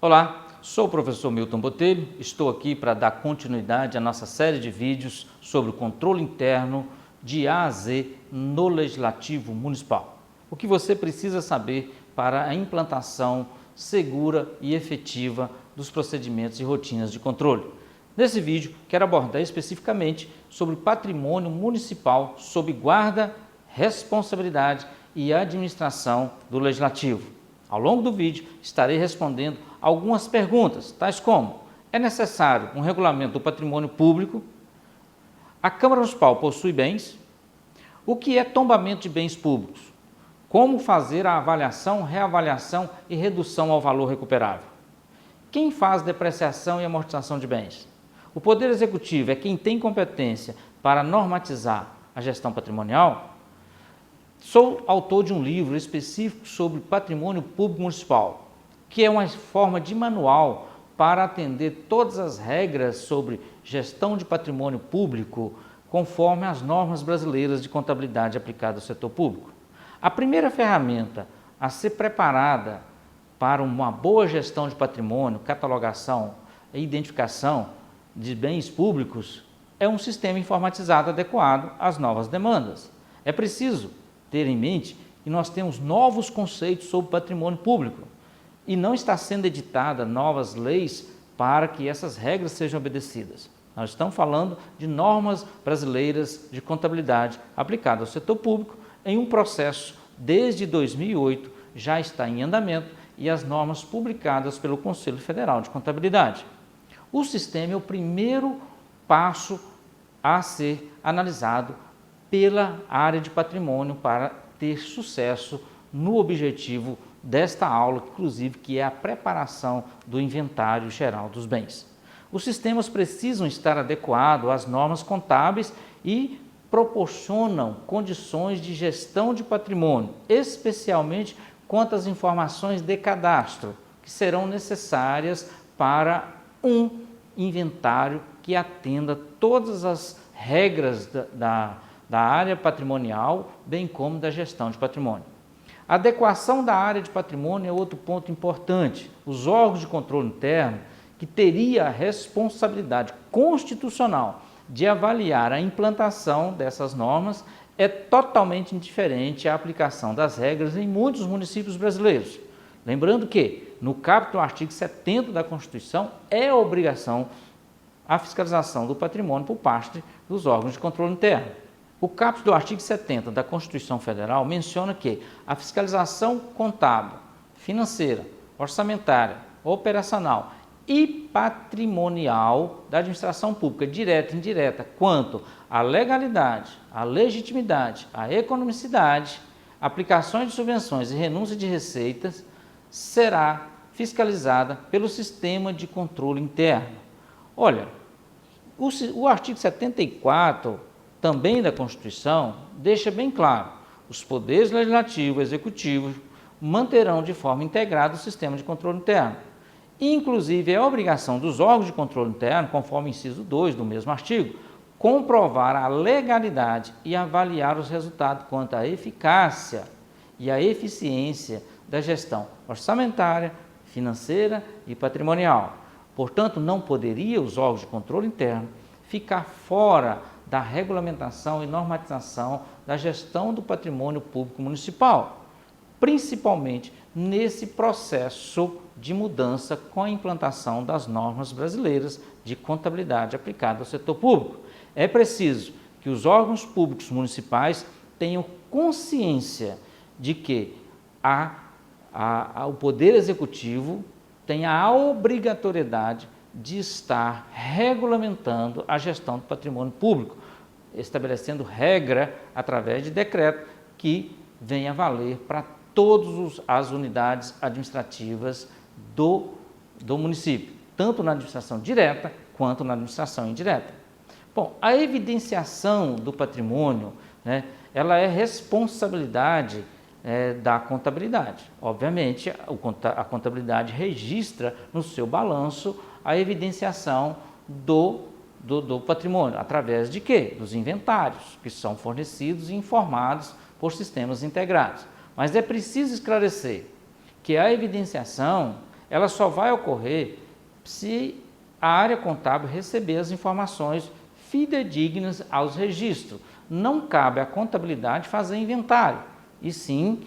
Olá, sou o professor Milton Botelho, estou aqui para dar continuidade à nossa série de vídeos sobre o controle interno de A a Z no Legislativo Municipal. O que você precisa saber para a implantação segura e efetiva dos procedimentos e rotinas de controle. Nesse vídeo, quero abordar especificamente sobre patrimônio municipal sob guarda, responsabilidade e administração do Legislativo. Ao longo do vídeo, estarei respondendo algumas perguntas, tais como: é necessário um regulamento do patrimônio público? A Câmara Municipal possui bens? O que é tombamento de bens públicos? Como fazer a avaliação, reavaliação e redução ao valor recuperável? Quem faz depreciação e amortização de bens? O Poder Executivo é quem tem competência para normatizar a gestão patrimonial? Sou autor de um livro específico sobre patrimônio público municipal, que é uma forma de manual para atender todas as regras sobre gestão de patrimônio público conforme as normas brasileiras de contabilidade aplicada ao setor público. A primeira ferramenta a ser preparada para uma boa gestão de patrimônio, catalogação e identificação de bens públicos é um sistema informatizado adequado às novas demandas. É preciso ter em mente que nós temos novos conceitos sobre patrimônio público e não está sendo editada novas leis para que essas regras sejam obedecidas. Nós estamos falando de normas brasileiras de contabilidade aplicadas ao setor público em um processo desde 2008, já está em andamento e as normas publicadas pelo Conselho Federal de Contabilidade. O sistema é o primeiro passo a ser analisado pela área de patrimônio para ter sucesso no objetivo desta aula, inclusive, que é a preparação do inventário geral dos bens. Os sistemas precisam estar adequados às normas contábeis e proporcionam condições de gestão de patrimônio, especialmente quanto às informações de cadastro, que serão necessárias para um inventário que atenda todas as regras da área patrimonial, bem como da gestão de patrimônio. A adequação da área de patrimônio é outro ponto importante. Os órgãos de controle interno, que teria a responsabilidade constitucional de avaliar a implantação dessas normas, é totalmente indiferente à aplicação das regras em muitos municípios brasileiros. Lembrando que, no caput do artigo 70 da Constituição, é obrigação a fiscalização do patrimônio por parte dos órgãos de controle interno. O caput do artigo 70 da Constituição Federal menciona que a fiscalização contábil, financeira, orçamentária, operacional e patrimonial da administração pública, direta e indireta, quanto à legalidade, à legitimidade, à economicidade, aplicações de subvenções e renúncia de receitas, será fiscalizada pelo sistema de controle interno. Olha, o artigo 74 também da Constituição deixa bem claro: os poderes legislativo e executivo manterão de forma integrada o sistema de controle interno. Inclusive, é obrigação dos órgãos de controle interno, conforme o inciso 2 do mesmo artigo, comprovar a legalidade e avaliar os resultados quanto à eficácia e à eficiência da gestão orçamentária, financeira e patrimonial. Portanto, não poderia os órgãos de controle interno ficar fora da regulamentação e normatização da gestão do patrimônio público municipal, principalmente nesse processo de mudança com a implantação das normas brasileiras de contabilidade aplicada ao setor público. É preciso que os órgãos públicos municipais tenham consciência de que o Poder Executivo tem a obrigatoriedade de estar regulamentando a gestão do patrimônio público, estabelecendo regra através de decreto que venha a valer para todas as unidades administrativas do município, tanto na administração direta quanto na administração indireta. Bom, a evidenciação do patrimônio, ela é responsabilidade da contabilidade. Obviamente, a contabilidade registra no seu balanço a evidenciação do patrimônio, através de quê? Dos inventários, que são fornecidos e informados por sistemas integrados. Mas é preciso esclarecer que a evidenciação ela só vai ocorrer se a área contábil receber as informações fidedignas aos registros. Não cabe à contabilidade fazer inventário, e sim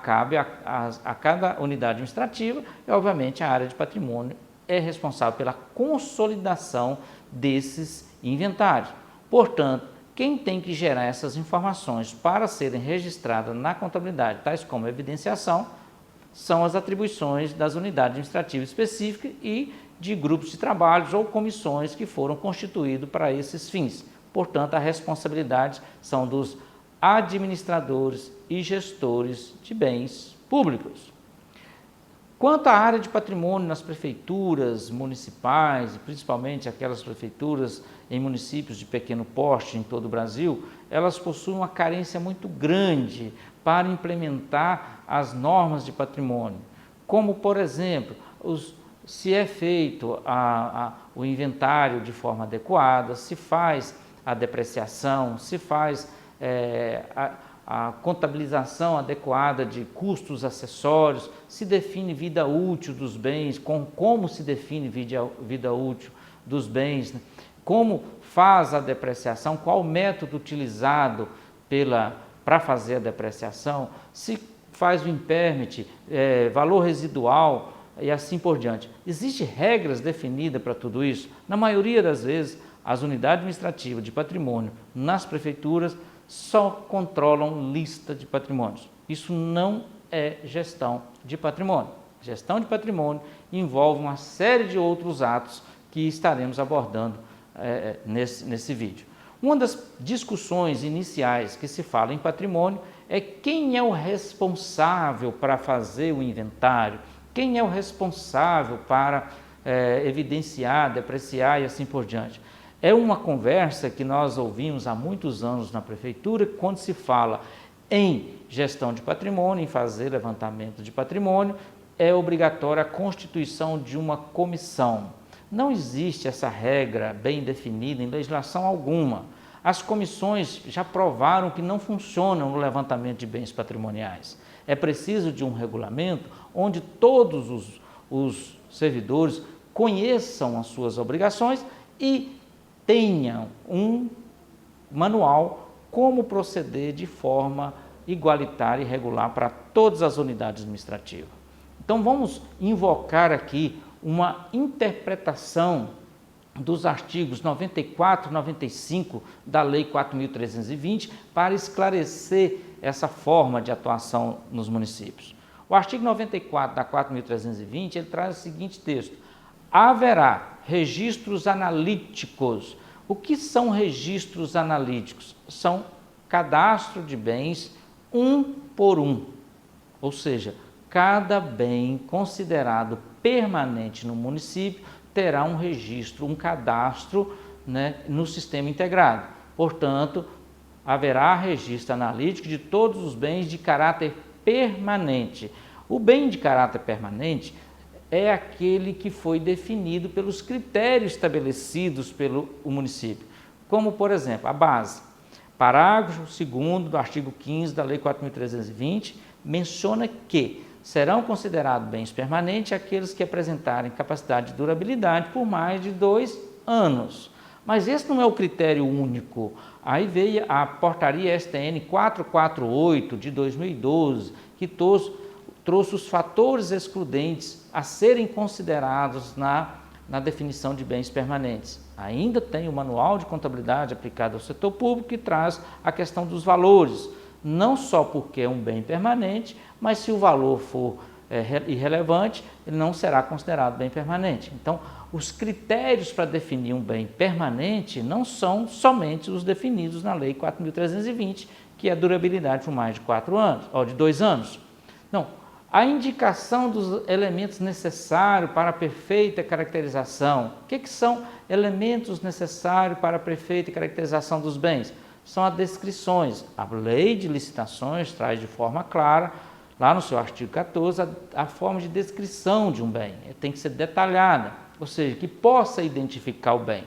cabe a cada unidade administrativa, e obviamente a área de patrimônio é responsável pela consolidação desses inventários. Portanto, quem tem que gerar essas informações para serem registradas na contabilidade, tais como evidenciação, são as atribuições das unidades administrativas específicas e de grupos de trabalhos ou comissões que foram constituídos para esses fins. Portanto, a responsabilidade são dos administradores e gestores de bens públicos. Quanto à área de patrimônio nas prefeituras municipais, principalmente aquelas prefeituras em municípios de pequeno porte em todo o Brasil, elas possuem uma carência muito grande para implementar as normas de patrimônio, como, por exemplo, se é feito o inventário de forma adequada, se faz a depreciação, se faz a contabilização adequada de custos acessórios, se define vida útil dos bens, como se define vida útil dos bens, né? Como faz a depreciação, qual o método utilizado para fazer a depreciação, se faz o impairment, valor residual e assim por diante. Existem regras definidas para tudo isso? Na maioria das vezes, as unidades administrativas de patrimônio nas prefeituras só controlam lista de patrimônios. Isso não é gestão de patrimônio. Gestão de patrimônio envolve uma série de outros atos que estaremos abordando nesse vídeo. Uma das discussões iniciais que se fala em patrimônio é quem é o responsável para fazer o inventário, quem é o responsável para evidenciar, depreciar e assim por diante. É uma conversa que nós ouvimos há muitos anos na prefeitura, quando se fala em gestão de patrimônio, em fazer levantamento de patrimônio, é obrigatória a constituição de uma comissão. Não existe essa regra bem definida em legislação alguma. As comissões já provaram que não funcionam no levantamento de bens patrimoniais. É preciso de um regulamento onde todos os servidores conheçam as suas obrigações e tenham um manual como proceder de forma igualitária e regular para todas as unidades administrativas. Então vamos invocar aqui uma interpretação dos artigos 94 e 95 da Lei 4.320 para esclarecer essa forma de atuação nos municípios. O artigo 94 da 4.320 ele traz o seguinte texto: haverá registros analíticos. O que são registros analíticos? São cadastro de bens um por um, ou seja, cada bem considerado permanente no município terá um registro, um cadastro, né, no sistema integrado. Portanto, haverá registro analítico de todos os bens de caráter permanente. O bem de caráter permanente é aquele que foi definido pelos critérios estabelecidos pelo município, como, por exemplo, a base. Parágrafo 2º do artigo 15 da Lei 4.320 menciona que serão considerados bens permanentes aqueles que apresentarem capacidade de durabilidade por mais de 2 anos. Mas esse não é o critério único. Aí veio a portaria STN 448 de 2012, que trouxe os fatores excludentes a serem considerados na definição de bens permanentes. Ainda tem o manual de contabilidade aplicado ao setor público que traz a questão dos valores, não só porque é um bem permanente, mas se o valor for irrelevante, ele não será considerado bem permanente. Então, os critérios para definir um bem permanente não são somente os definidos na Lei 4.320, que é a durabilidade por mais de 4 anos, ou de 2 anos. Não, a indicação dos elementos necessários para a perfeita caracterização. O que são elementos necessários para a perfeita caracterização dos bens? São as descrições. A lei de licitações traz de forma clara, lá no seu artigo 14, a forma de descrição de um bem. Tem que ser detalhada, ou seja, que possa identificar o bem.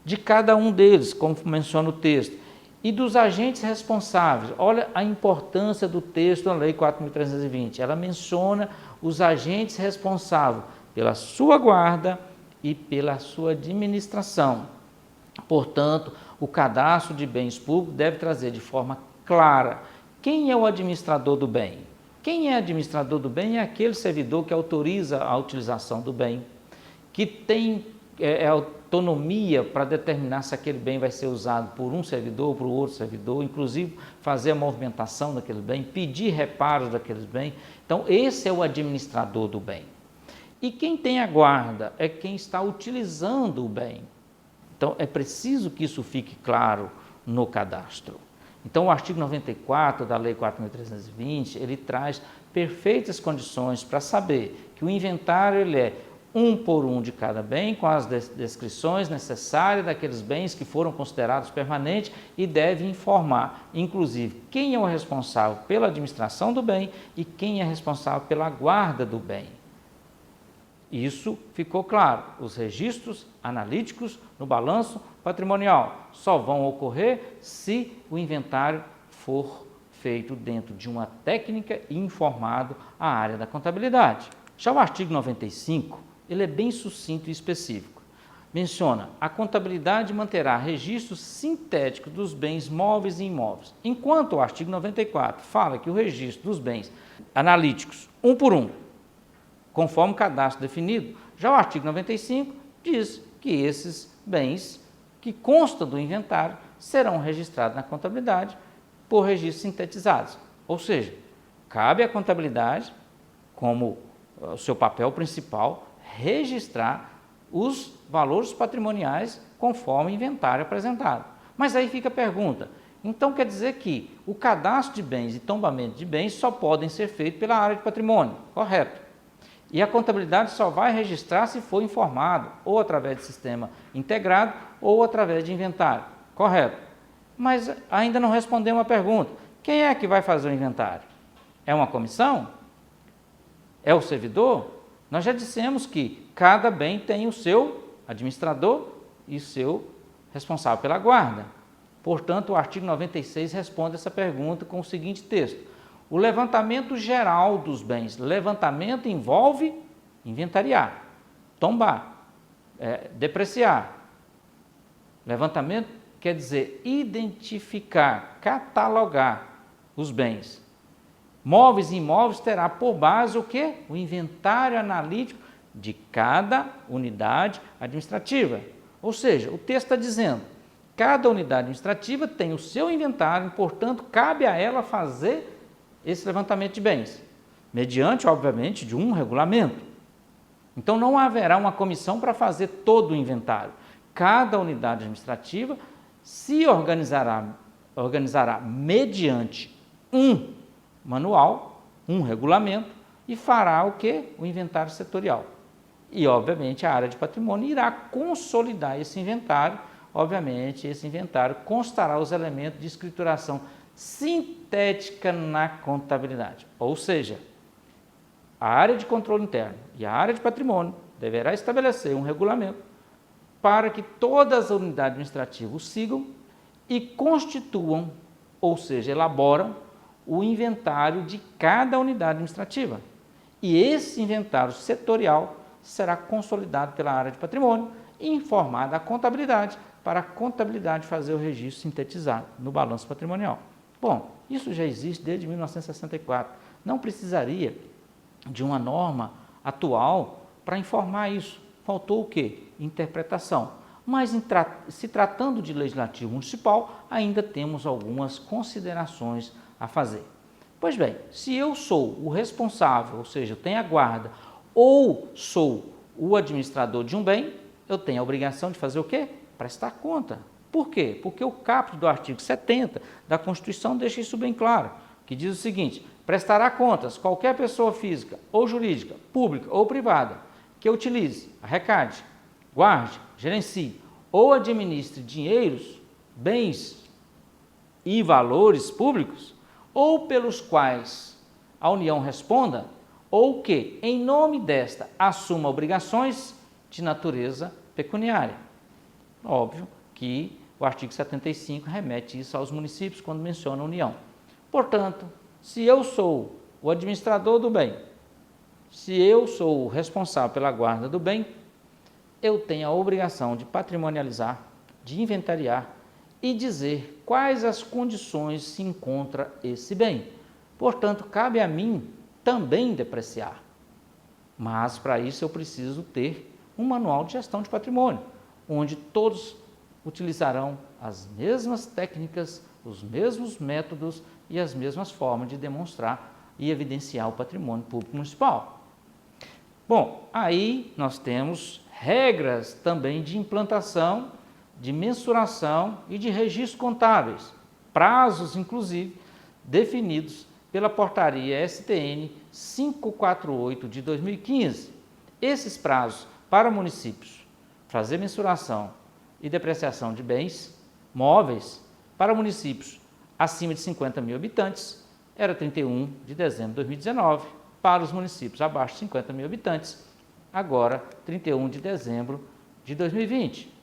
De cada um deles, como menciona o texto, e dos agentes responsáveis. Olha a importância do texto da Lei 4.320. Ela menciona os agentes responsáveis. pela sua guarda e pela sua administração. Portanto, o cadastro de bens públicos deve trazer de forma clara quem é o administrador do bem. Quem é administrador do bem é aquele servidor que autoriza a utilização do bem, que tem autonomia para determinar se aquele bem vai ser usado por um servidor ou por outro servidor, inclusive fazer a movimentação daquele bem, pedir reparos daqueles bens. Então, esse é o administrador do bem. E quem tem a guarda é quem está utilizando o bem. Então, é preciso que isso fique claro no cadastro. Então, o artigo 94 da Lei 4.320, ele traz perfeitas condições para saber que o inventário ele é um por um de cada bem, com as descrições necessárias daqueles bens que foram considerados permanentes e deve informar, inclusive, quem é o responsável pela administração do bem e quem é responsável pela guarda do bem. Isso ficou claro. Os registros analíticos no balanço patrimonial só vão ocorrer se o inventário for feito dentro de uma técnica e informado à área da contabilidade. Já o artigo 95, ele é bem sucinto e específico. Menciona: a contabilidade manterá registro sintético dos bens móveis e imóveis, enquanto o artigo 94 fala que o registro dos bens analíticos, um por um, conforme o cadastro definido. Já o artigo 95 diz que esses bens que constam do inventário serão registrados na contabilidade por registros sintetizados. Ou seja, cabe à contabilidade, como o seu papel principal, registrar os valores patrimoniais conforme o inventário apresentado. Mas aí fica a pergunta: então quer dizer que o cadastro de bens e tombamento de bens só podem ser feitos pela área de patrimônio, correto? E a contabilidade só vai registrar se for informado, ou através de sistema integrado, ou através de inventário, correto? Mas ainda não respondemos a pergunta: quem é que vai fazer o inventário? É uma comissão? É o servidor? Nós já dissemos que cada bem tem o seu administrador e o seu responsável pela guarda. Portanto, o artigo 96 responde essa pergunta com o seguinte texto: o levantamento geral dos bens. Levantamento envolve inventariar, tombar, depreciar. Levantamento quer dizer identificar, catalogar os bens. Móveis e imóveis terá por base o quê? O inventário analítico de cada unidade administrativa. Ou seja, o texto está dizendo: cada unidade administrativa tem o seu inventário, portanto, cabe a ela fazer esse levantamento de bens, mediante, obviamente, de um regulamento. Então, não haverá uma comissão para fazer todo o inventário. Cada unidade administrativa se organizará mediante um manual, um regulamento, e fará o quê? O inventário setorial. E, obviamente, a área de patrimônio irá consolidar esse inventário. Obviamente, esse inventário constará os elementos de escrituração sintética na contabilidade. Ou seja, a área de controle interno e a área de patrimônio deverá estabelecer um regulamento para que todas as unidades administrativas o sigam e constituam, ou seja, elaboram o inventário de cada unidade administrativa. E esse inventário setorial será consolidado pela área de patrimônio e informado à contabilidade, para a contabilidade fazer o registro sintetizado no balanço patrimonial. Bom, isso já existe desde 1964. Não precisaria de uma norma atual para informar isso. Faltou o quê? Interpretação. Mas se tratando de legislativo municipal, ainda temos algumas considerações a fazer. Pois bem, se eu sou o responsável, ou seja, eu tenho a guarda, ou sou o administrador de um bem, eu tenho a obrigação de fazer o quê? Prestar conta. Por quê? Porque o caput do artigo 70 da Constituição deixa isso bem claro, que diz o seguinte: prestará contas qualquer pessoa física ou jurídica, pública ou privada, que utilize, arrecade, guarde, gerencie ou administre dinheiros, bens e valores públicos, ou pelos quais a União responda, ou que, em nome desta, assuma obrigações de natureza pecuniária. Óbvio que o artigo 75 remete isso aos municípios quando menciona a União. Portanto, se eu sou o administrador do bem se eu sou o responsável pela guarda do bem, eu tenho a obrigação de patrimonializar, de inventariar e dizer quais as condições se encontra esse bem. Portanto, cabe a mim também depreciar. Mas, para isso, eu preciso ter um manual de gestão de patrimônio, onde todos utilizarão as mesmas técnicas, os mesmos métodos e as mesmas formas de demonstrar e evidenciar o patrimônio público municipal. Bom, aí nós temos regras também de implantação, de mensuração e de registros contábeis, prazos, inclusive, definidos pela portaria STN 548 de 2015. Esses prazos para municípios fazer mensuração e depreciação de bens móveis para municípios acima de 50 mil habitantes era 31 de dezembro de 2019, para os municípios abaixo de 50 mil habitantes, agora 31 de dezembro de 2020.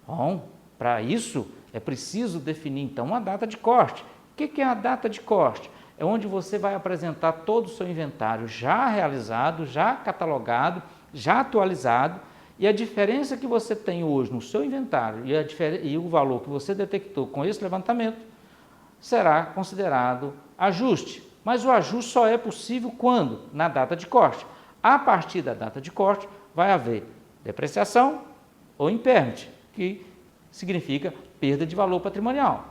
Bom, para isso é preciso definir então uma data de corte. O que é a data de corte? É onde você vai apresentar todo o seu inventário já realizado, já catalogado, já atualizado, e a diferença que você tem hoje no seu inventário e o valor que você detectou com esse levantamento será considerado ajuste. Mas o ajuste só é possível quando? Na data de corte. A partir da data de corte vai haver depreciação ou impairment, que significa perda de valor patrimonial.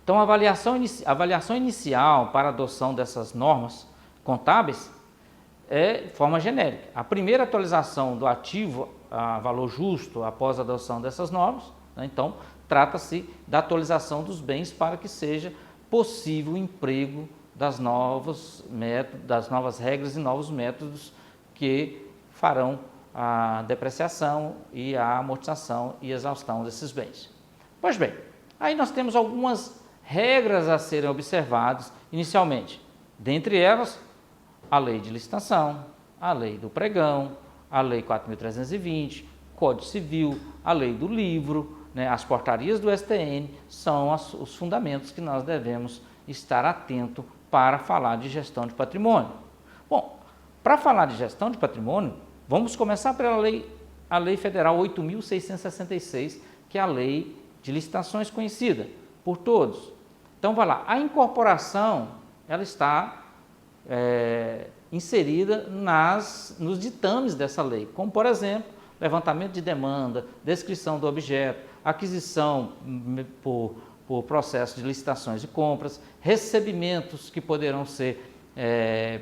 Então, a avaliação inicial para a adoção dessas normas contábeis é de forma genérica. A primeira atualização do ativo a valor justo após a adoção dessas normas, né, então, trata-se da atualização dos bens para que seja possível o emprego das novas regras e novos métodos que farão a depreciação e a amortização e exaustão desses bens. Pois bem, aí nós temos algumas regras a serem observadas inicialmente. Dentre elas, a lei de licitação, a lei do pregão, a lei 4.320, Código Civil, a lei do livro, né, as portarias do STN são os fundamentos que nós devemos estar atento para falar de gestão de patrimônio. Bom, para falar de gestão de patrimônio, vamos começar pela a Lei Federal 8.666, que é a lei de licitações conhecida por todos. Então, vai lá, a incorporação, ela está inserida nos ditames dessa lei, como, por exemplo, levantamento de demanda, descrição do objeto, aquisição por processo de licitações e compras, recebimentos que poderão ser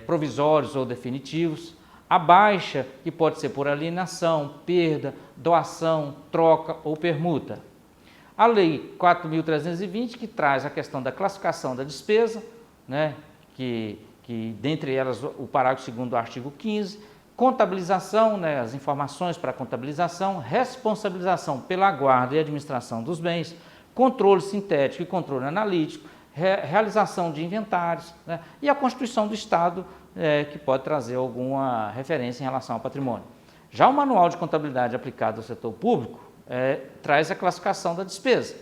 provisórios ou definitivos, a baixa, que pode ser por alienação, perda, doação, troca ou permuta. A Lei 4.320, que traz a questão da classificação da despesa, né, que dentre elas o parágrafo 2º do artigo 15, contabilização, né, as informações para contabilização, responsabilização pela guarda e administração dos bens, controle sintético e controle analítico, realização de inventários, né, e a Constituição do Estado, que pode trazer alguma referência em relação ao patrimônio. Já o Manual de Contabilidade aplicado ao setor público traz a classificação da despesa.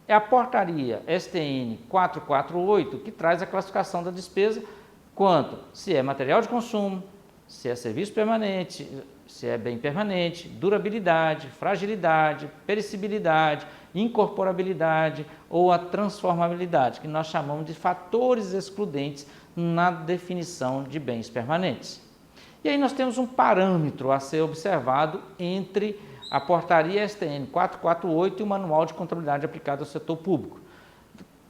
É a portaria STN 448 que traz a classificação da despesa quanto se é material de consumo, se é serviço permanente, se é bem permanente, durabilidade, fragilidade, perecibilidade, incorporabilidade ou a transformabilidade, que nós chamamos de fatores excludentes na definição de bens permanentes. E aí nós temos um parâmetro a ser observado entre a portaria STN 448 e o Manual de Contabilidade aplicado ao setor público.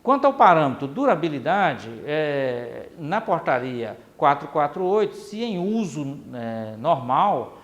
Quanto ao parâmetro durabilidade, na portaria 448, se em uso normal,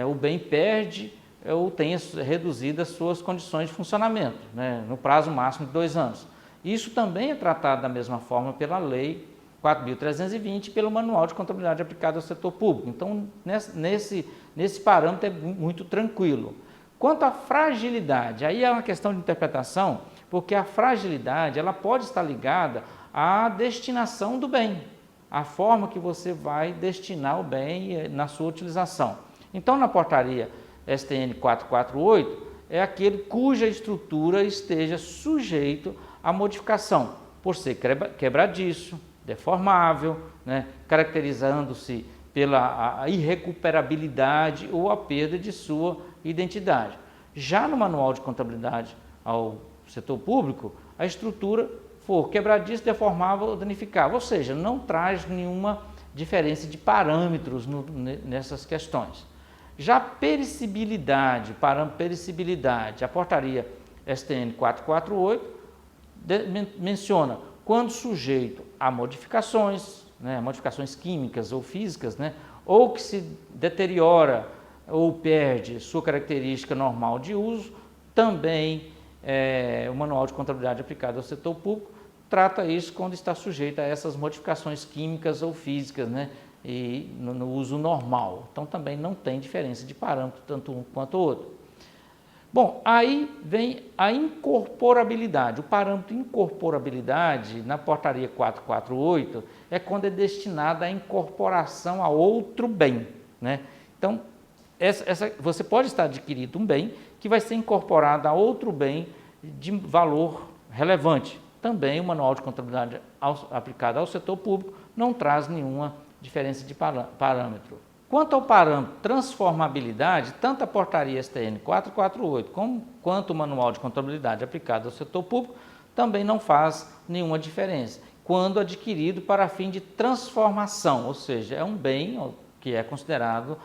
o bem perde ou tem reduzidas suas condições de funcionamento, né, no prazo máximo de 2 anos. Isso também é tratado da mesma forma pela Lei 4.320 e pelo Manual de Contabilidade aplicado ao setor público. Então, nesse parâmetro é muito tranquilo. Quanto à fragilidade, aí é uma questão de interpretação, porque a fragilidade ela pode estar ligada à destinação do bem, a forma que você vai destinar o bem na sua utilização. Então, na portaria STN 448, é aquele cuja estrutura esteja sujeito à modificação, por ser quebradiço, deformável, né, caracterizando-se pela a irrecuperabilidade ou a perda de sua identidade. Já no manual de contabilidade ao setor público, a estrutura for quebradiça, deformável ou danificável, ou seja, não traz nenhuma diferença de parâmetros nessas questões. Já pericibilidade, pericibilidade, a portaria STN 448 menciona quando sujeito a modificações, modificações químicas ou físicas, ou que se deteriora ou perde sua característica normal de uso, também o Manual de Contabilidade aplicado ao setor público trata isso quando está sujeito a essas modificações químicas ou físicas, e no uso normal. Então também não tem diferença de parâmetro, tanto um quanto o outro. Bom, aí vem a incorporabilidade. O parâmetro incorporabilidade, na portaria 448, é quando é destinado à incorporação a outro bem, Então, você pode estar adquirindo um bem que vai ser incorporado a outro bem de valor relevante. Também o Manual de Contabilidade aplicado ao setor público não traz nenhuma diferença de parâmetro. Quanto ao parâmetro transformabilidade, tanto a portaria STN 448 quanto o Manual de Contabilidade aplicado ao setor público também não faz nenhuma diferença, quando adquirido para fim de transformação, ou seja, é um bem que é considerado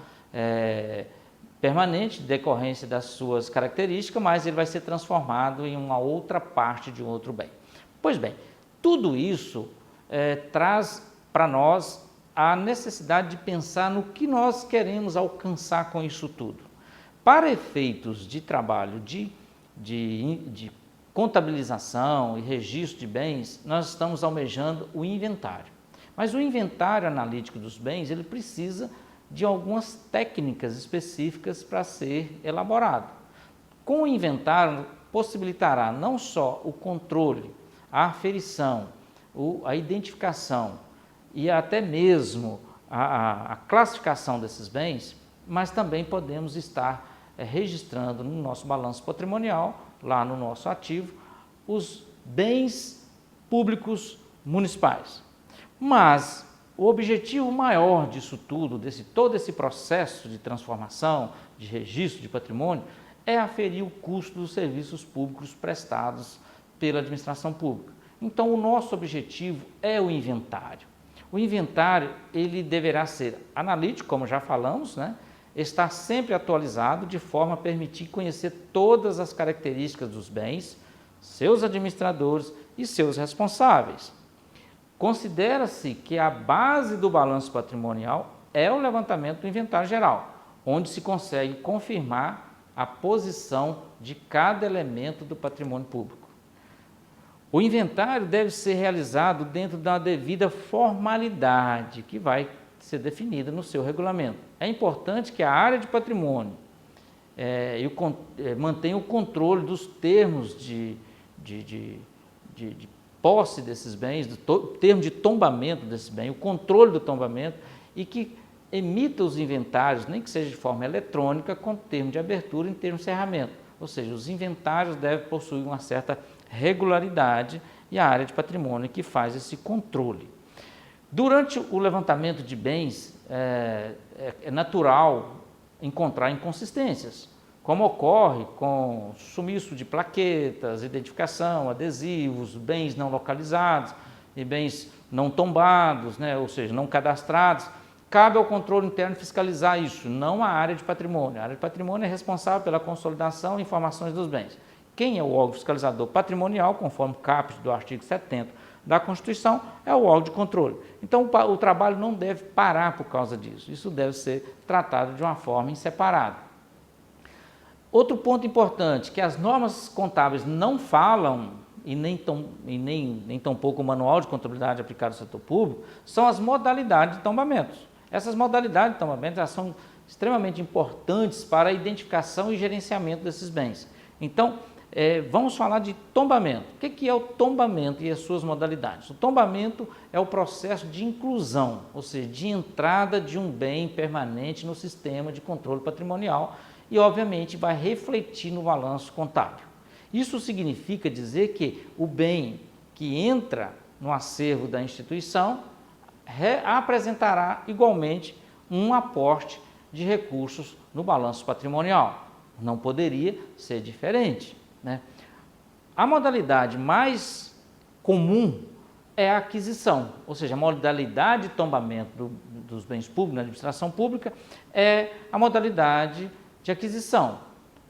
permanente, decorrência das suas características, mas ele vai ser transformado em uma outra parte de um outro bem. Pois bem, tudo isso traz para nós a necessidade de pensar no que nós queremos alcançar com isso tudo. Para efeitos de trabalho de contabilização e registro de bens, nós estamos almejando o inventário. Mas o inventário analítico dos bens, ele precisa de algumas técnicas específicas para ser elaborado. Com o inventário, possibilitará não só o controle, a aferição, a identificação e até mesmo a classificação desses bens, mas também podemos estar registrando no nosso balanço patrimonial, lá no nosso ativo, os bens públicos municipais. Mas o objetivo maior disso tudo, todo esse processo de transformação, de registro de patrimônio, é aferir o custo dos serviços públicos prestados pela administração pública. Então, o nosso objetivo é o inventário. O inventário, ele deverá ser analítico, como já falamos, estar sempre atualizado de forma a permitir conhecer todas as características dos bens, seus administradores e seus responsáveis. Considera-se que a base do balanço patrimonial é o levantamento do inventário geral, onde se consegue confirmar a posição de cada elemento do patrimônio público. O inventário deve ser realizado dentro da devida formalidade que vai ser definida no seu regulamento. É importante que a área de patrimônio mantenha o controle dos termos de posse desses bens, do termo de tombamento desses bens, o controle do tombamento, e que emita os inventários, nem que seja de forma eletrônica, com termo de abertura e termo de encerramento. Ou seja, os inventários devem possuir uma certa regularidade e a área de patrimônio que faz esse controle. Durante o levantamento de bens, é natural encontrar inconsistências, como ocorre com sumiço de plaquetas, identificação, adesivos, bens não localizados e bens não tombados, ou seja, não cadastrados. Cabe ao controle interno fiscalizar isso, não a área de patrimônio. A área de patrimônio é responsável pela consolidação e informações dos bens. Quem é o órgão fiscalizador patrimonial, conforme o caput do artigo 70 da Constituição, é o órgão de controle. Então, o trabalho não deve parar por causa disso. Isso deve ser tratado de uma forma separada. Outro ponto importante, que as normas contábeis não falam, e nem tampouco o Manual de Contabilidade aplicado ao setor público, são as modalidades de tombamentos. Essas modalidades de tombamento elas são extremamente importantes para a identificação e gerenciamento desses bens. Então, vamos falar de tombamento. O que é o tombamento e as suas modalidades? O tombamento é o processo de inclusão, ou seja, de entrada de um bem permanente no sistema de controle patrimonial e, obviamente, vai refletir no balanço contábil. Isso significa dizer que o bem que entra no acervo da instituição apresentará igualmente um aporte de recursos no balanço patrimonial. Não poderia ser diferente, né? A modalidade mais comum é a aquisição, ou seja, a modalidade de tombamento dos bens públicos na administração pública é a modalidade de aquisição,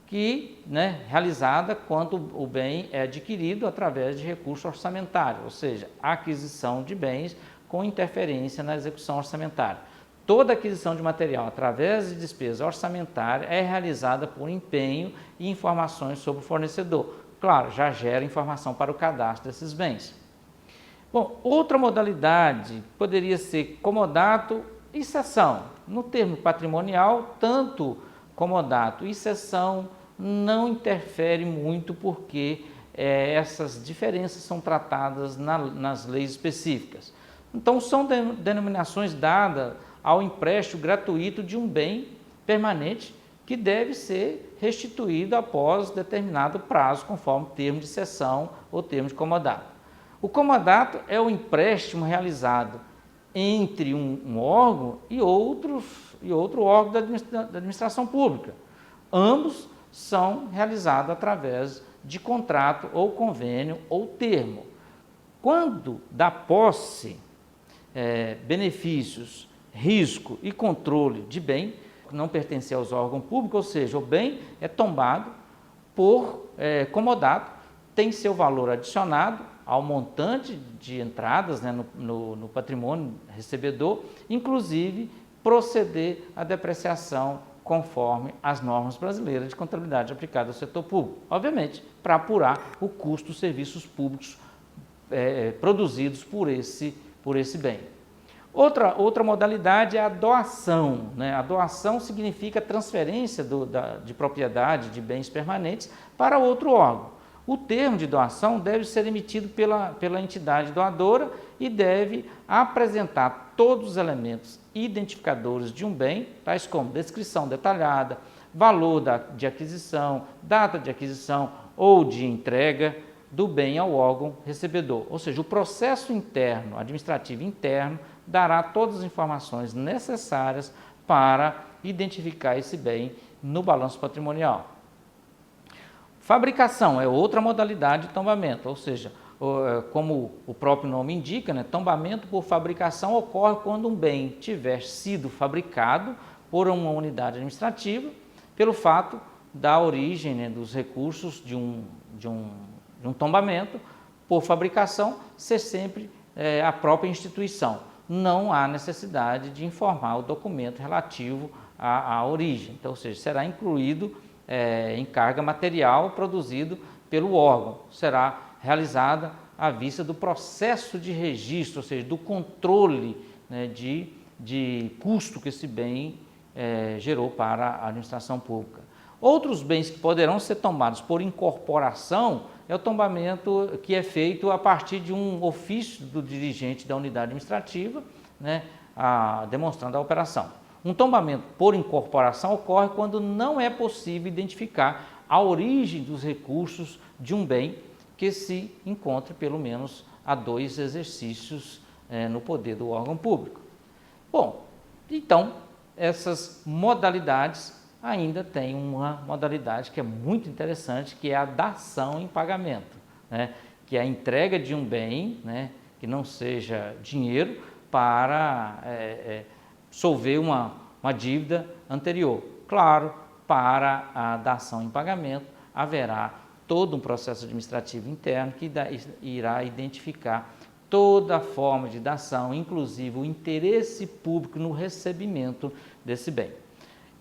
que, né, realizada quando o bem é adquirido através de recurso orçamentário, ou seja, a aquisição de bens com interferência na execução orçamentária. Toda aquisição de material através de despesa orçamentária é realizada por empenho e informações sobre o fornecedor. Claro, já gera informação para o cadastro desses bens. Bom, outra modalidade poderia ser comodato e cessão. No termo patrimonial, tanto comodato e cessão não interfere muito porque essas diferenças são tratadas nas leis específicas. Então, são denominações dadas ao empréstimo gratuito de um bem permanente que deve ser restituído após determinado prazo, conforme termo de cessão ou termo de comodato. O comodato é o empréstimo realizado entre um órgão e outro órgão da administração pública. Ambos são realizados através de contrato ou convênio ou termo. Quando da posse, benefícios, risco e controle de bem que não pertence aos órgãos públicos, ou seja, o bem é tombado por comodato, tem seu valor adicionado ao montante de entradas, né, no patrimônio recebedor, inclusive proceder à depreciação conforme as normas brasileiras de contabilidade aplicada ao setor público, obviamente, para apurar o custo dos serviços públicos produzidos por esse bem. Outra modalidade é a doação, né? A doação significa transferência de propriedade de bens permanentes para outro órgão. O termo de doação deve ser emitido pela entidade doadora e deve apresentar todos os elementos identificadores de um bem, tais como descrição detalhada, valor de aquisição, data de aquisição ou de entrega do bem ao órgão recebedor. Ou seja, o processo interno, administrativo interno, dará todas as informações necessárias para identificar esse bem no balanço patrimonial. Fabricação é outra modalidade de tombamento, ou seja, como o próprio nome indica, né, tombamento por fabricação ocorre quando um bem tiver sido fabricado por uma unidade administrativa, pelo fato da origem, né, dos recursos de um tombamento por fabricação ser sempre a própria instituição. Não há necessidade de informar o documento relativo à origem, então, ou seja, será incluído em carga material produzido pelo órgão, será realizada à vista do processo de registro, ou seja, do controle, né, de custo que esse bem gerou para a administração pública. Outros bens que poderão ser tombados por incorporação é o tombamento que é feito a partir de um ofício do dirigente da unidade administrativa, né, demonstrando a operação. Um tombamento por incorporação ocorre quando não é possível identificar a origem dos recursos de um bem que se encontre pelo menos há 2 exercícios no poder do órgão público. Bom, então essas modalidades ainda tem uma modalidade que é muito interessante, que é a dação em pagamento, né? Que é a entrega de um bem, né, que não seja dinheiro, para solver uma dívida anterior. Claro, para a dação em pagamento haverá todo um processo administrativo interno que irá identificar toda a forma de dação, inclusive o interesse público no recebimento desse bem.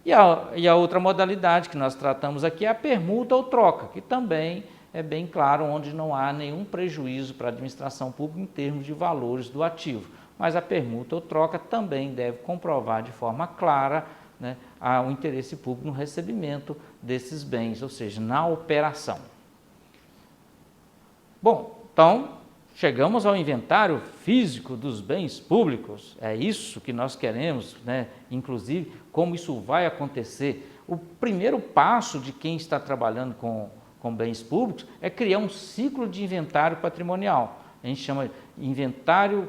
E a outra modalidade que nós tratamos aqui é a permuta ou troca, que também é bem claro, onde não há nenhum prejuízo para a administração pública em termos de valores do ativo. Mas a permuta ou troca também deve comprovar de forma clara, né, o interesse público no recebimento desses bens, ou seja, na operação. Bom, então chegamos ao inventário físico dos bens públicos, é isso que nós queremos, né? Inclusive como isso vai acontecer. O primeiro passo de quem está trabalhando com bens públicos é criar um ciclo de inventário patrimonial. A gente chama de inventário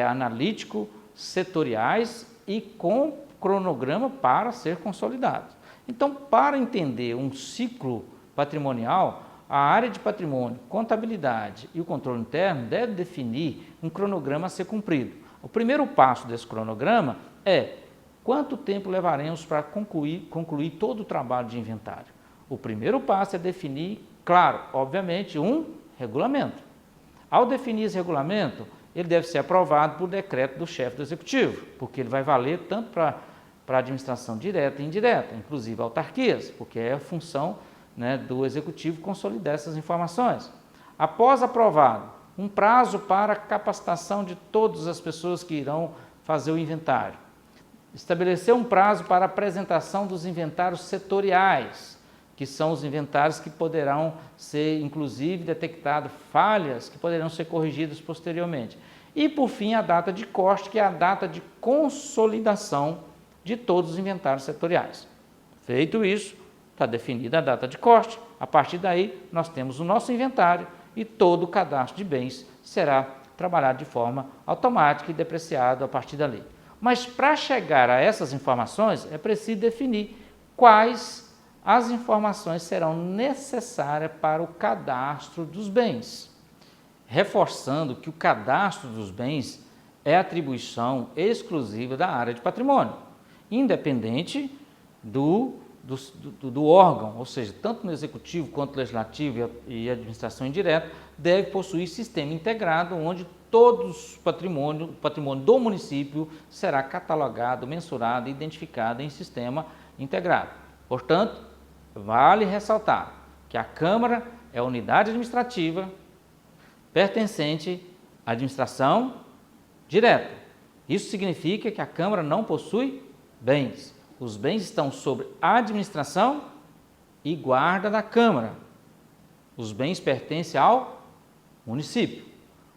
analítico, setoriais e com cronograma para ser consolidado. Então, para entender um ciclo patrimonial, a área de patrimônio, contabilidade e o controle interno deve definir um cronograma a ser cumprido. O primeiro passo desse cronograma é quanto tempo levaremos para concluir todo o trabalho de inventário. O primeiro passo é definir, claro, obviamente, um regulamento. Ao definir esse regulamento, ele deve ser aprovado por decreto do chefe do executivo, porque ele vai valer tanto para a administração direta e indireta, inclusive autarquias, porque é a função, né, do executivo consolidar essas informações. Após aprovado, um prazo para capacitação de todas as pessoas que irão fazer o inventário. Estabelecer um prazo para apresentação dos inventários setoriais, que são os inventários que poderão ser, inclusive, detectadas falhas que poderão ser corrigidas posteriormente. E, por fim, a data de corte, que é a data de consolidação de todos os inventários setoriais. Feito isso, está definida a data de corte. A partir daí, nós temos o nosso inventário e todo o cadastro de bens será trabalhado de forma automática e depreciado a partir dali. Mas, para chegar a essas informações, é preciso definir quais as informações serão necessárias para o cadastro dos bens. Reforçando que o cadastro dos bens é atribuição exclusiva da área de patrimônio, independente do órgão, ou seja, tanto no executivo quanto no legislativo e administração indireta, deve possuir sistema integrado onde todos o patrimônio do município será catalogado, mensurado e identificado em sistema integrado. Portanto, vale ressaltar que a Câmara é a unidade administrativa pertencente à administração direta. Isso significa que a Câmara não possui bens. Os bens estão sob administração e guarda da Câmara. Os bens pertencem ao município.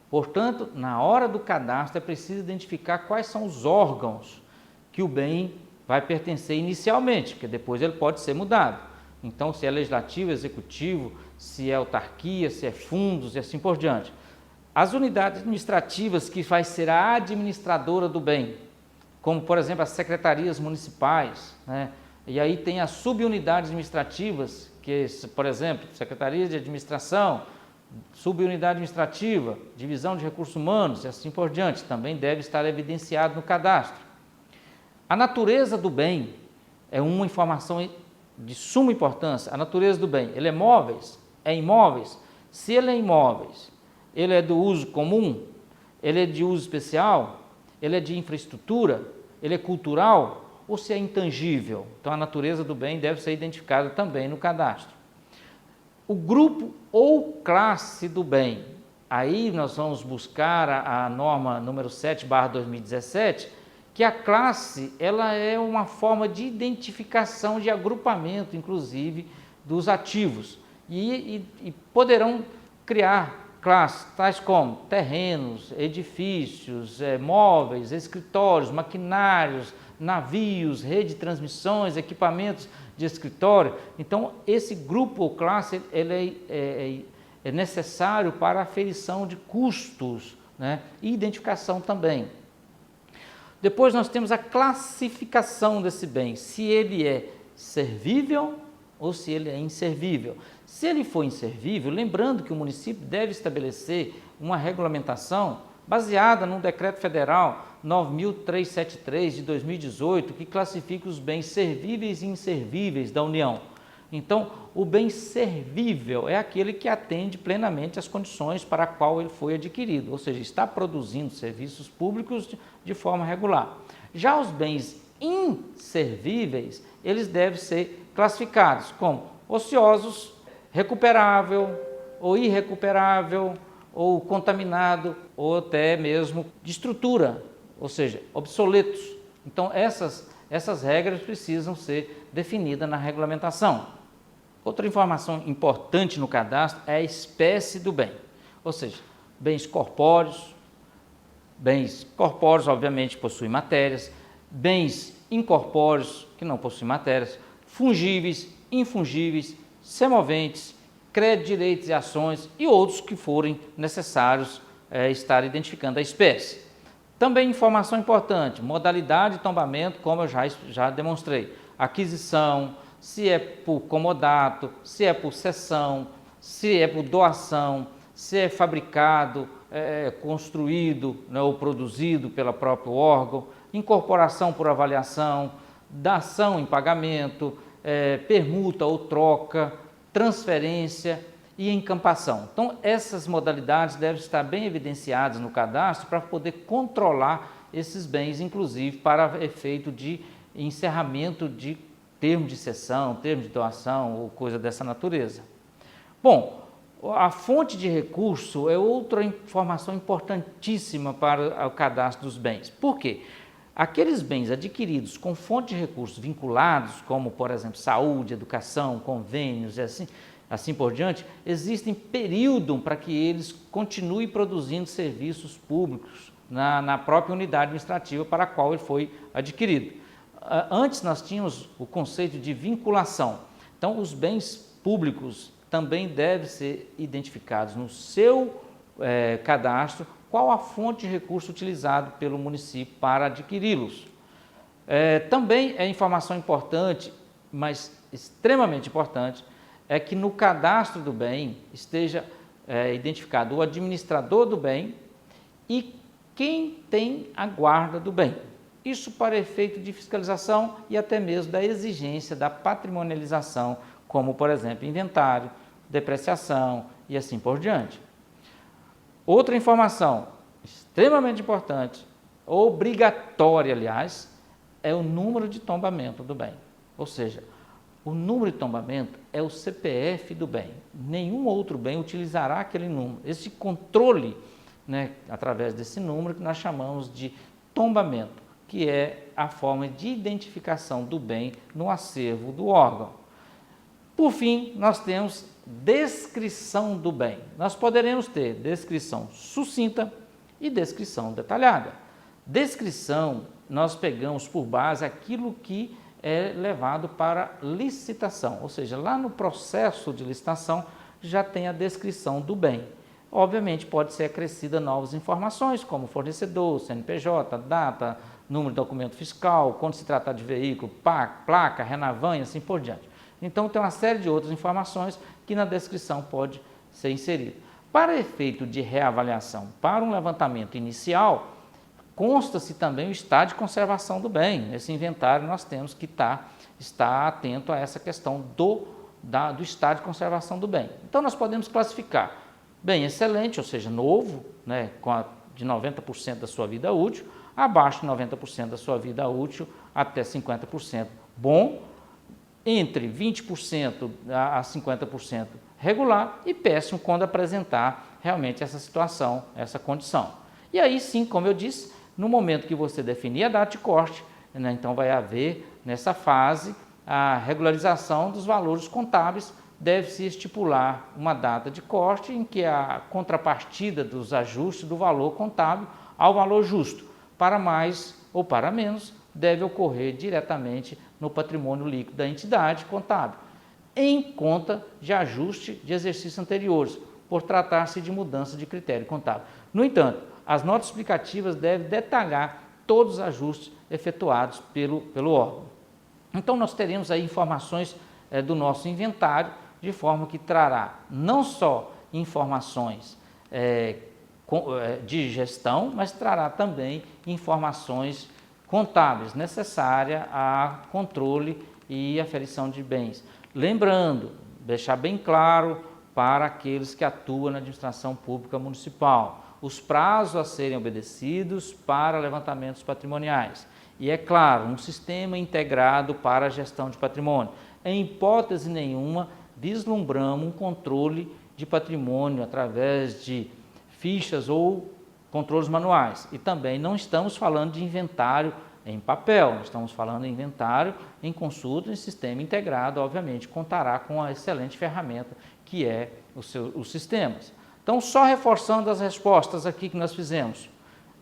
Portanto, na hora do cadastro é preciso identificar quais são os órgãos que o bem vai pertencer inicialmente, porque depois ele pode ser mudado. Então, se é legislativo, executivo, se é autarquia, se é fundos e assim por diante. As unidades administrativas que vai ser a administradora do bem, como, por exemplo, as secretarias municipais, né? E aí tem as subunidades administrativas, que, por exemplo, secretarias de administração, subunidade administrativa, divisão de recursos humanos e assim por diante, também deve estar evidenciado no cadastro. A natureza do bem é uma informação de suma importância. A natureza do bem, ele é móveis? É imóveis? Se ele é imóveis, ele é do uso comum? Ele é de uso especial? Ele é de infraestrutura? Ele é cultural? Ou se é intangível? Então, a natureza do bem deve ser identificada também no cadastro. O grupo ou classe do bem, aí nós vamos buscar a norma número 7/2017, que a classe ela é uma forma de identificação, de agrupamento, inclusive, dos ativos. E poderão criar classes, tais como terrenos, edifícios, móveis, escritórios, maquinários, navios, rede de transmissões, equipamentos de escritório. Então, esse grupo ou classe ele é necessário para a aferição de custos, né? E identificação também. Depois nós temos a classificação desse bem, se ele é servível ou se ele é inservível. Se ele for inservível, lembrando que o município deve estabelecer uma regulamentação baseada no Decreto Federal 9.373 de 2018, que classifica os bens servíveis e inservíveis da União. Então, o bem servível é aquele que atende plenamente às condições para a qual ele foi adquirido, ou seja, está produzindo serviços públicos de forma regular. Já os bens inservíveis, eles devem ser classificados como ociosos, recuperável ou irrecuperável, ou contaminado, ou até mesmo de estrutura, ou seja, obsoletos. Então, essas regras precisam ser definidas na regulamentação. Outra informação importante no cadastro é a espécie do bem, ou seja, bens corpóreos obviamente possuem matérias, bens incorpóreos que não possuem matérias, fungíveis, infungíveis, semoventes, crédito, direitos e ações e outros que forem necessários estar identificando a espécie. Também informação importante, modalidade de tombamento, como eu já demonstrei. Aquisição, se é por comodato, se é por cessão, se é por doação, se é fabricado, construído, né, ou produzido pelo próprio órgão, incorporação por avaliação, dação em pagamento, permuta ou troca, transferência e encampação. Então, essas modalidades devem estar bem evidenciadas no cadastro para poder controlar esses bens, inclusive para efeito de encerramento de termo de cessão, termo de doação ou coisa dessa natureza. Bom, a fonte de recurso é outra informação importantíssima para o cadastro dos bens. Por quê? Aqueles bens adquiridos com fonte de recursos vinculados, como, por exemplo, saúde, educação, convênios e assim por diante, existem período para que eles continuem produzindo serviços públicos na própria unidade administrativa para a qual ele foi adquirido. Antes nós tínhamos o conceito de vinculação. Então, os bens públicos também devem ser identificados no seu cadastro qual a fonte de recurso utilizado pelo município para adquiri-los. Também é informação importante, mas extremamente importante, é que no cadastro do bem esteja identificado o administrador do bem e quem tem a guarda do bem. Isso para efeito de fiscalização e até mesmo da exigência da patrimonialização, como, por exemplo, inventário, depreciação e assim por diante. Outra informação extremamente importante, obrigatória, aliás, é o número de tombamento do bem. Ou seja, o número de tombamento é o CPF do bem. Nenhum outro bem utilizará aquele número. Esse controle, né, através desse número que nós chamamos de tombamento, que é a forma de identificação do bem no acervo do órgão. Por fim, nós temos descrição do bem. Nós poderemos ter descrição sucinta e descrição detalhada. Descrição, nós pegamos por base aquilo que é levado para licitação, ou seja, lá no processo de licitação já tem a descrição do bem. Obviamente pode ser acrescida novas informações, como fornecedor, CNPJ, data, número de documento fiscal, quando se tratar de veículo, placa, Renavan e assim por diante. Então tem uma série de outras informações que na descrição pode ser inserida. Para efeito de reavaliação, para um levantamento inicial, consta-se também o estado de conservação do bem. Nesse inventário nós temos que estar atento a essa questão do estado de conservação do bem. Então nós podemos classificar bem excelente, ou seja, novo, né, de 90% da sua vida útil, abaixo de 90% da sua vida útil, até 50% bom, entre 20% a 50% regular e péssimo quando apresentar realmente essa situação, essa condição. E aí sim, como eu disse, no momento que você definir a data de corte, né, então vai haver nessa fase a regularização dos valores contábeis, deve-se estipular uma data de corte em que a contrapartida dos ajustes do valor contábil ao valor justo, para mais ou para menos, deve ocorrer diretamente no patrimônio líquido da entidade contábil, em conta de ajuste de exercícios anteriores, por tratar-se de mudança de critério contábil. No entanto, as notas explicativas devem detalhar todos os ajustes efetuados pelo órgão. Então, nós teremos aí informações do nosso inventário, de forma que trará não só informações de gestão, mas trará também informações contábeis necessárias a controle e aferição de bens. Lembrando, deixar bem claro para aqueles que atuam na administração pública municipal, os prazos a serem obedecidos para levantamentos patrimoniais. E é claro, um sistema integrado para a gestão de patrimônio. Em hipótese nenhuma, vislumbramos um controle de patrimônio através de fichas ou controles manuais. E também não estamos falando de inventário em papel, nós estamos falando de inventário em consulta em sistema integrado, obviamente contará com a excelente ferramenta que é os sistemas. Então, só reforçando as respostas aqui que nós fizemos.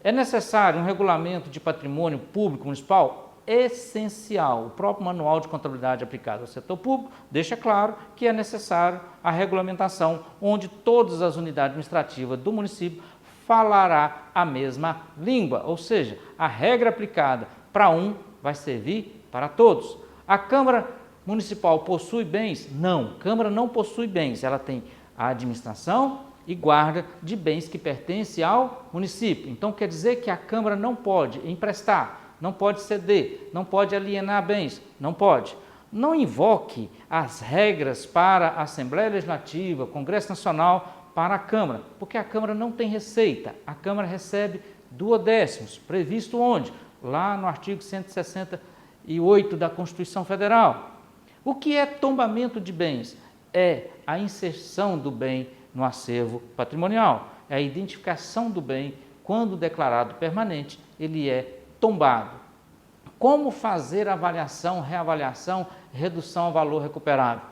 É necessário um regulamento de patrimônio público municipal? Essencial. O próprio manual de contabilidade aplicado ao setor público deixa claro que é necessário a regulamentação, onde todas as unidades administrativas do município falará a mesma língua, ou seja, a regra aplicada para um vai servir para todos. A Câmara Municipal possui bens? Não, a Câmara não possui bens, ela tem a administração e guarda de bens que pertencem ao município. Então quer dizer que a Câmara não pode emprestar, não pode ceder, não pode alienar bens, não pode. Não invoque as regras para a Assembleia Legislativa, Congresso Nacional, para a Câmara, porque a Câmara não tem receita, a Câmara recebe duodécimos, previsto onde? Lá no artigo 168 da Constituição Federal. O que é tombamento de bens? É a inserção do bem no acervo patrimonial, é a identificação do bem, quando declarado permanente, ele é tombado. Como fazer avaliação, reavaliação, redução ao valor recuperável?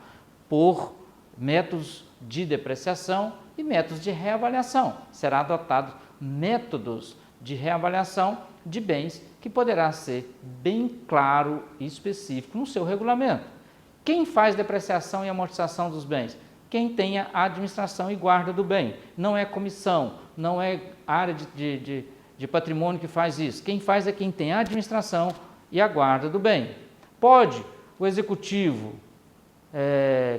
Por métodos de depreciação e métodos de reavaliação. Será adotado métodos de reavaliação de bens que poderá ser bem claro e específico no seu regulamento. Quem faz depreciação e amortização dos bens? Quem tem a administração e guarda do bem. Não é comissão, não é área de patrimônio que faz isso. Quem faz é quem tem a administração e a guarda do bem. Pode o executivo,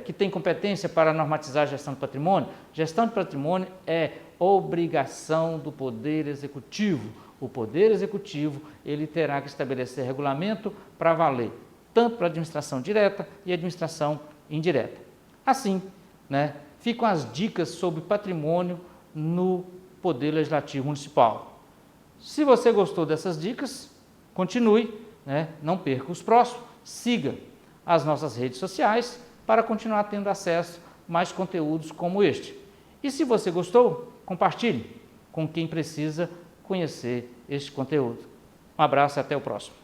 que tem competência para normatizar a gestão de patrimônio? Gestão de patrimônio é obrigação do Poder Executivo. O Poder Executivo ele terá que estabelecer regulamento para valer tanto para a administração direta e administração indireta. Assim, ficam as dicas sobre patrimônio no Poder Legislativo Municipal. Se você gostou dessas dicas, continue, não perca os próximos, siga as nossas redes sociais para continuar tendo acesso a mais conteúdos como este. E se você gostou, compartilhe com quem precisa conhecer este conteúdo. Um abraço e até o próximo.